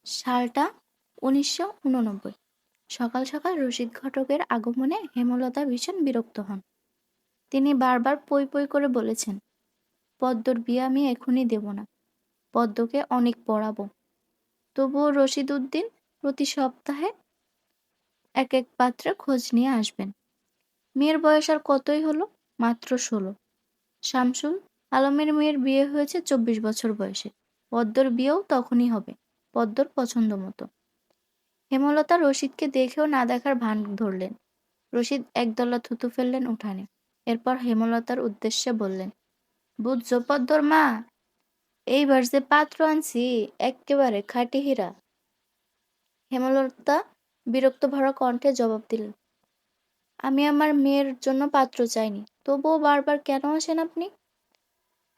সালটা ১৯৮৯। সকাল সকাল রসিদ ঘটকের আগমনে হেমলতা ভীষণ বিরক্ত হন। তিনি বারবার পই পই করে বলেছেন, পদ্মর বিয়ে আমি এখনই দেব না, পদ্মকে অনেক পড়াবো। তবুও রশিদ উদ্দিন প্রতি সপ্তাহে এক এক পাত্রে খোঁজ নিয়ে আসবেন। মেয়ের বয়স আর কতই হলো, মাত্র ১৬। শামসুল আলমের মেয়ের বিয়ে হয়েছে ২৪ বছর বয়সে, পদ্মর বিয়েও তখনই হবে, পদ্মর পছন্দ মতো। হেমলতা রশিদকে দেখেও না দেখার ভান ধরলেন। রশিদ একদলা থুতু ফেললেন উঠানে। এরপর হেমলতার উদ্দেশ্যে বললেন, বুঝছো পদ্মর মা, এইবার যে পাত্র আনছি এক্কেবারে খাঁটি হীরা। হেমলতা বিরক্ত ভরা কণ্ঠে জবাব দিলেন, আমি আমার মেয়ের জন্য পাত্র চাইনি, তবুও বারবার কেন আসেন আপনি?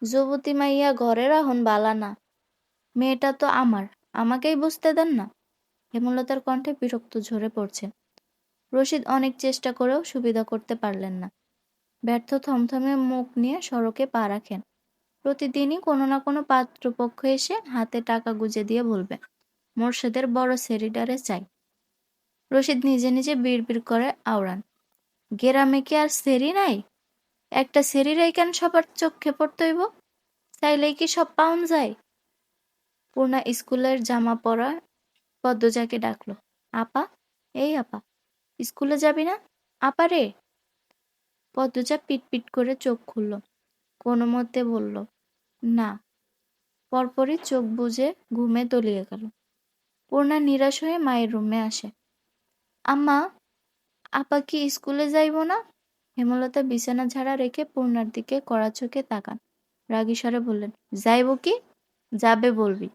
যুবতী মাইয়া ঘরের আহন বালা না, মেয়েটা তো আমার, আমাকেই বুঝতে দেন না। হেমলতার কণ্ঠে বিরক্ত ঝরে পড়ছে। রশিদ অনেক চেষ্টা করেও সুবিধা করতে পারলেন না। ব্যর্থ থমথমে মুখ নিয়ে সড়কে পা রাখেন। প্রতিদিনই কোনো না কোনো পাত্রপক্ষ এসে হাতে টাকা গুজে দিয়ে বলবে, মোর্শেদের বড় সেরিডারে চাই। রশিদ নিজে নিজে বিড়বিড় করে আওড়ান, গেরামে কি আর সেরি নাই? একটা সেরিরাই কেন সবার চোখে পড়তইব? চাইলেই কি সব পাউন যায়? পূর্ণা স্কুলের জামা পরা পদ্মজাকে ডাকলো, আপা, এই আপা, স্কুলে যাবি না? আপা রে। পদ্মজা পিটপিট করে চোখ খুলল, কোনো মতে বলল, না। পরপরই চোখ বুজে ঘুমে তলিয়ে গেল। পূর্ণা নিরাশ হয়ে মায়ের রুমে আসে। আম্মা, আপা কি স্কুলে যাইব না? হেমলতা বিছানা ঝাড়া রেখে পূর্ণার দিকে কড়া চোখে তাকান। রাগী স্বরে বললেন, যাইব কি? যাবে বলবি।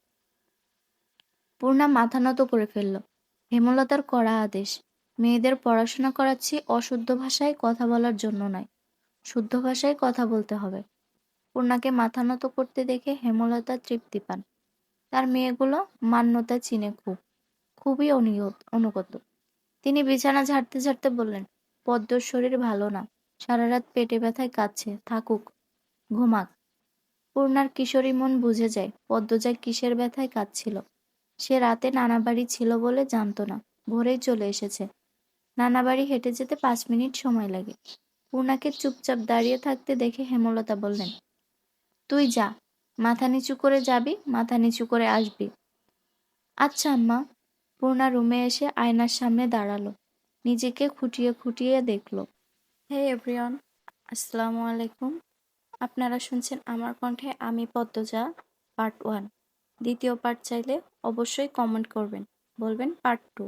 পূর্ণা মাথা নত করে ফেলল। হেমলতার কড়া আদেশ, মেয়েদের পড়াশোনা করাচ্ছি অশুদ্ধ ভাষায় কথা বলার জন্য নয়, শুদ্ধ ভাষায় কথা বলতে হবে। পূর্ণাকে মাথা নত করতে দেখে হেমলতা তৃপ্তি পান। তার মেয়েগুলো মান্যতা চিনে খুবই অনুগত। তিনি বিছানা ঝাড়তে ঝাড়তে বললেন, পদ্মর শরীর ভালো না, সারা রাত পেটে ব্যথায় কাঁদছে, থাকুক, ঘুমাক। পূর্ণার কিশোরী মন বুঝে যায় পদ্মজা কিসের ব্যথায় কাঁদছিল। সে রাতে নানাবাড়ি ছিল বলে জানতো না, ভোরেই চলে এসেছে। নানাবাড়ি হেঁটে যেতে ৫ মিনিট সময় লাগে। পূর্ণাকে চুপচাপ দাঁড়িয়ে থাকতে দেখে হেমলতা বললেন, তুই যা, মাথা নিচু করে যাবি, মাথা নিচু করে আসবি। আচ্ছা আম্মা। পূর্ণা রুমে এসে আয়নার সামনে দাঁড়ালো, নিজেকে খুঁটিয়ে খুঁটিয়ে দেখলো। হে এভরিওয়ান, আসসালামু আলাইকুম। আপনারা শুনছেন আমার কণ্ঠে আমি পদ্মজা, পার্ট 1। দ্বিতীয় পার্ট চাইলে অবশ্যই কমেন্ট করবেন, বলবেন পার্ট 2।